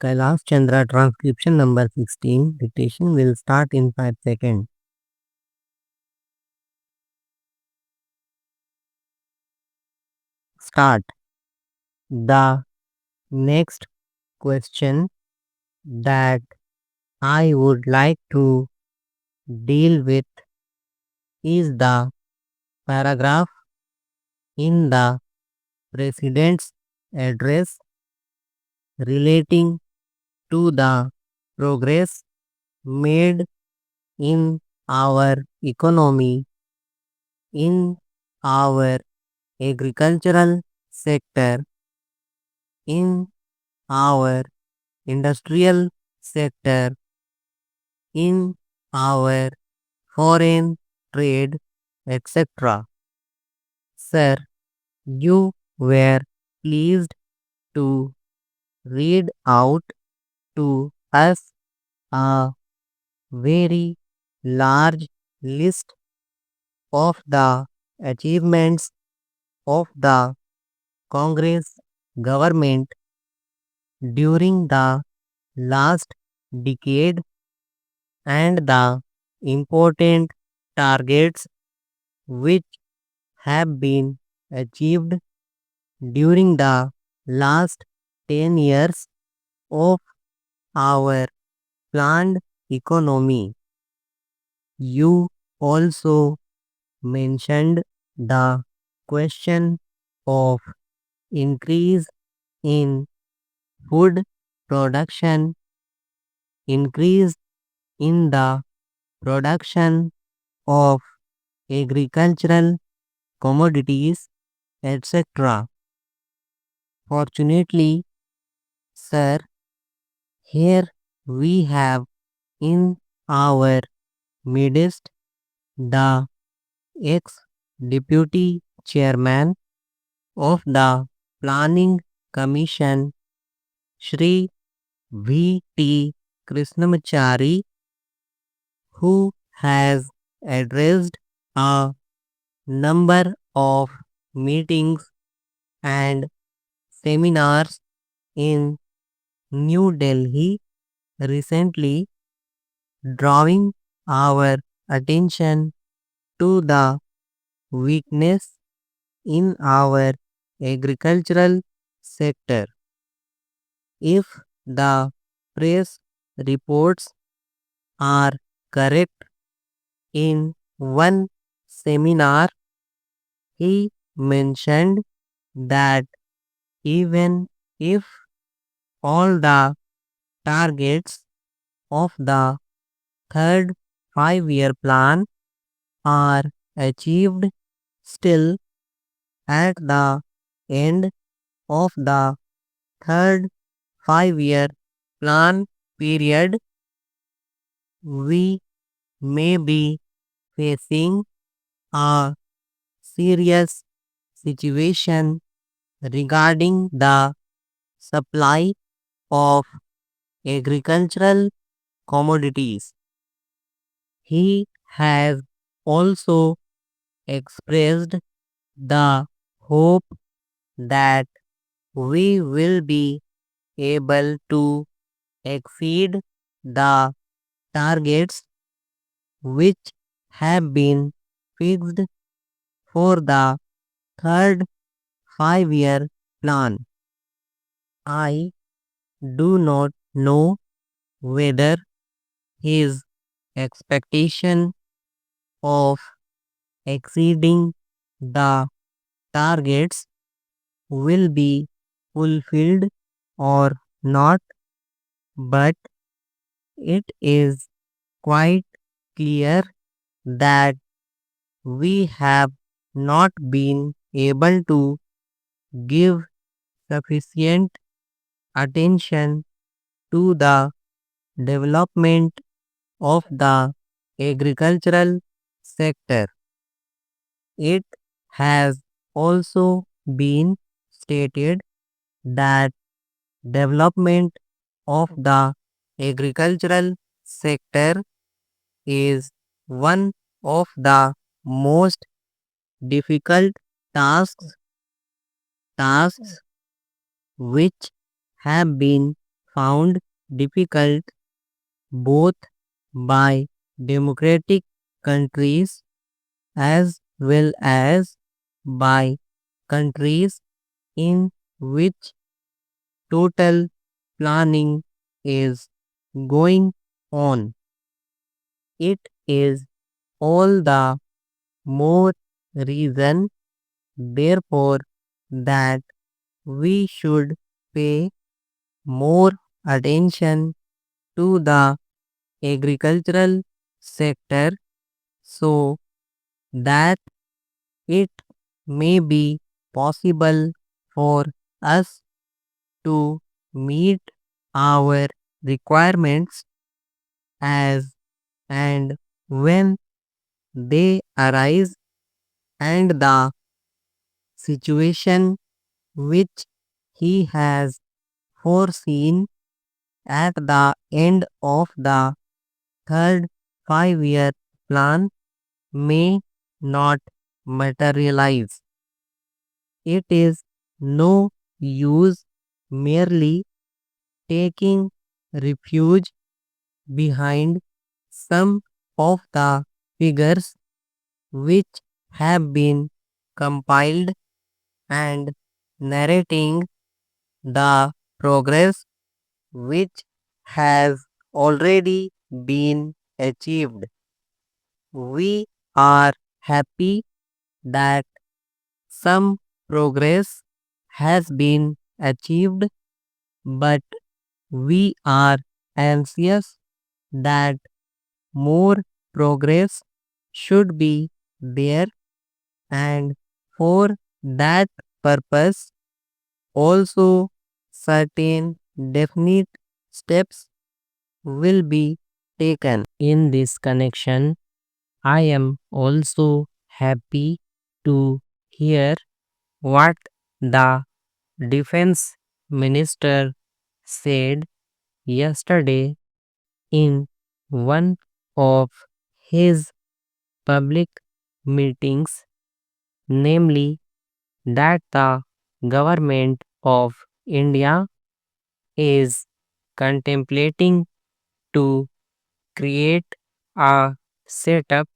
Kailash Chandra transcription number 16. Dictation will start in 5 seconds. Start. The next question that I would like to deal with is the paragraph in the President's address relating to the progress made in our economy, in our agricultural sector, in our industrial sector, in our foreign trade, etc. Sir, you were pleased to read out to us a very large list of the achievements of the Congress government during the last decade and the important targets which have been achieved during the last 10 years of our planned economy. You also mentioned the question of increase in food production, increase in the production of agricultural commodities, etc. Fortunately, sir, here we have in our midst the ex deputy chairman of the Planning Commission, Shri V.T. Krishnamachari, who has addressed a number of meetings and seminars in New Delhi recently, drawing our attention to the weakness in our agricultural sector. If the press reports are correct, in one seminar he mentioned that even if all the targets of the third 5-year plan are achieved, still at the end of the third 5-year plan period, we may be facing a serious situation regarding the supply of agricultural commodities. He has also expressed the hope that we will be able to exceed the targets which have been fixed for the third 5-year plan. I do not know whether his expectation of exceeding the targets will be fulfilled or not, but it is quite clear that we have not been able to give sufficient attention to the development of the agricultural sector. It has also been stated that development of the agricultural sector is one of the most difficult tasks which have been found difficult both by democratic countries as well as by countries in which total planning is going on. It is all the more reason, therefore, that we should pay more attention to the agricultural sector so that it may be possible for us to meet our requirements as and when they arise, and the situation which he has foreseen at the end of the third 5-year plan may not materialize. It is no use merely taking refuge behind some of the figures which have been compiled and narrating the progress which has already been achieved. We are happy that some progress has been achieved, but we are anxious that more progress should be there, and for that purpose also certain definite steps will be taken. In this connection, I am also happy to hear what the defense minister said yesterday in one of his public meetings, namely that the government of India is contemplating to create a setup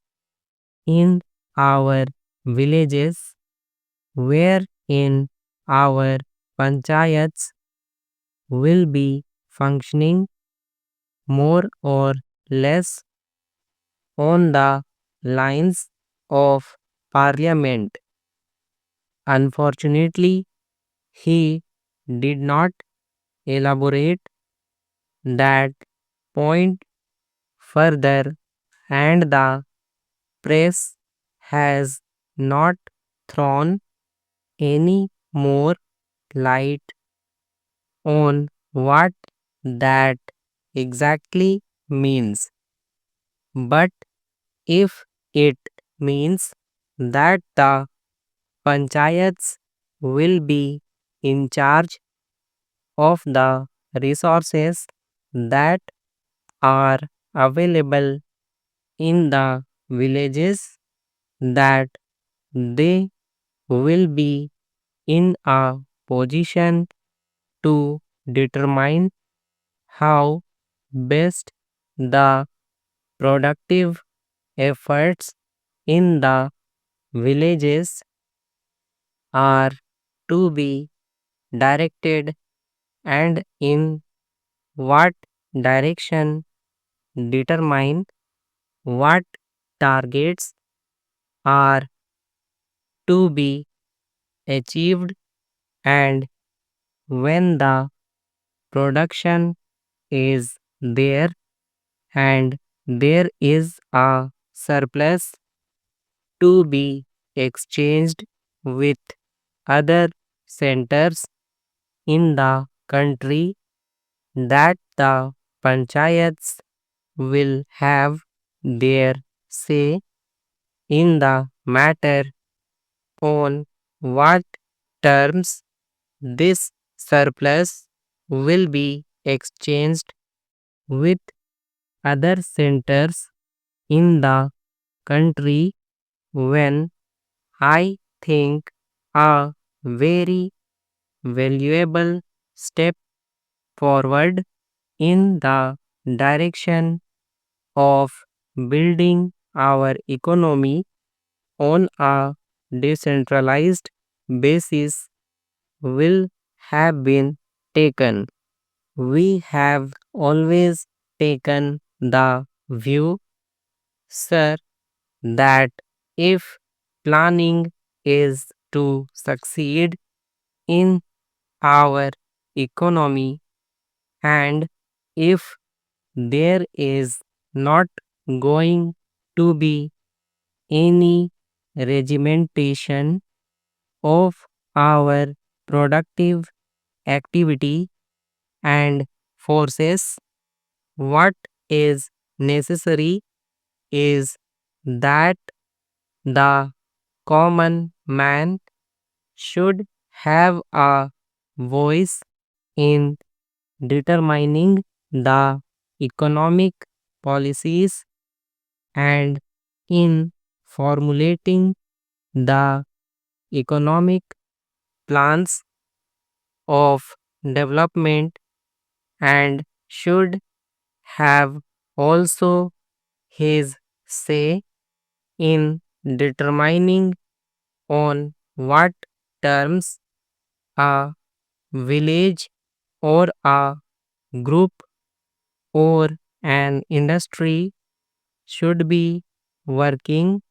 in our villages wherein our panchayats will be functioning more or less on the lines of parliament. Unfortunately, he did not elaborate that point further, and the press has not thrown any more light on what that exactly means. But if it means that the panchayats will be in charge of the resources that are available in the villages, that they will be in a position to determine how best the productive efforts in the villages are to be directed, and in what direction determine what targets are to be achieved, and when the production is there and there is a surplus to be exchanged with other centers in the country, that the panchayats will have their say in the matter on what terms this surplus will be exchanged with other centers in the country, when I think a very valuable step forward in the direction of building our economy on a decentralized basis will have been taken. We have always taken the view, sir, that if planning is to succeed in our economy and if there is not going to be any regimentation of our productive activity and forces, what is necessary is that the common man should have a voice in determining the economic policies and in formulating the economic plans of development and should have also his say in determining on what terms a village or a group or an industry should be working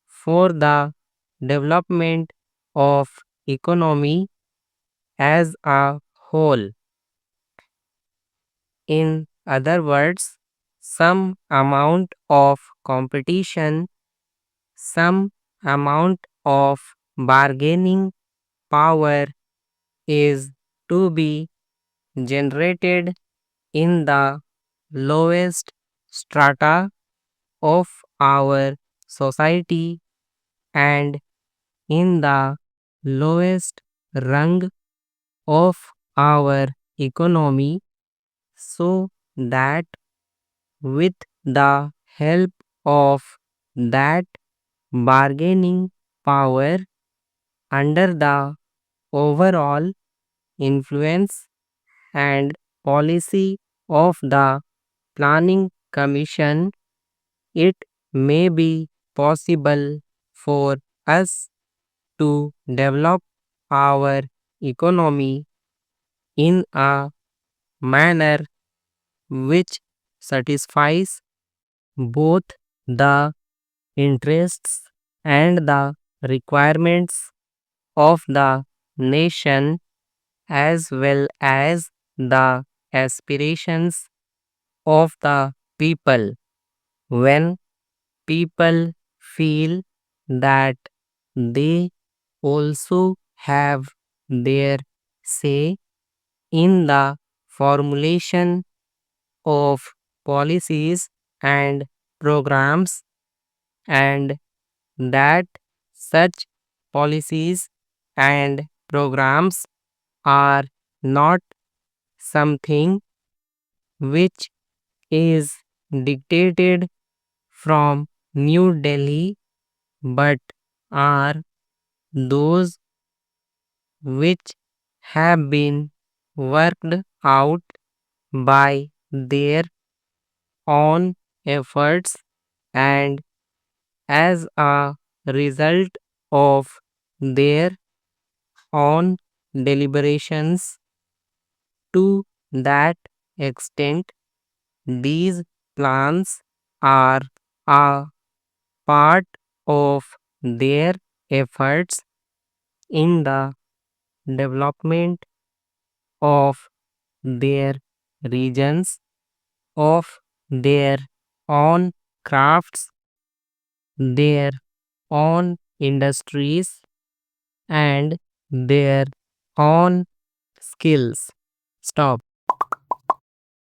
for the development of economy as a whole. In other words, some amount of competition, some amount of bargaining power is to be generated in the lowest strata of our society and in the lowest rung of our economy so that with the help of that bargaining power under the overall influence and policy of the planning commission, it may be possible for us to develop our economy in a manner which satisfies both the interests and the requirements of the nation as well as the aspirations of the people. When people feel that they also have their say in the formulation of policies and programs, and that such policies and programs are not something which is dictated from New Delhi but are those which have been worked out by their own efforts and as a result of their own deliberations. To that extent, these plans are a part of their efforts in the development of their regions, of their own crafts, their own industries, and their own skills. Stop.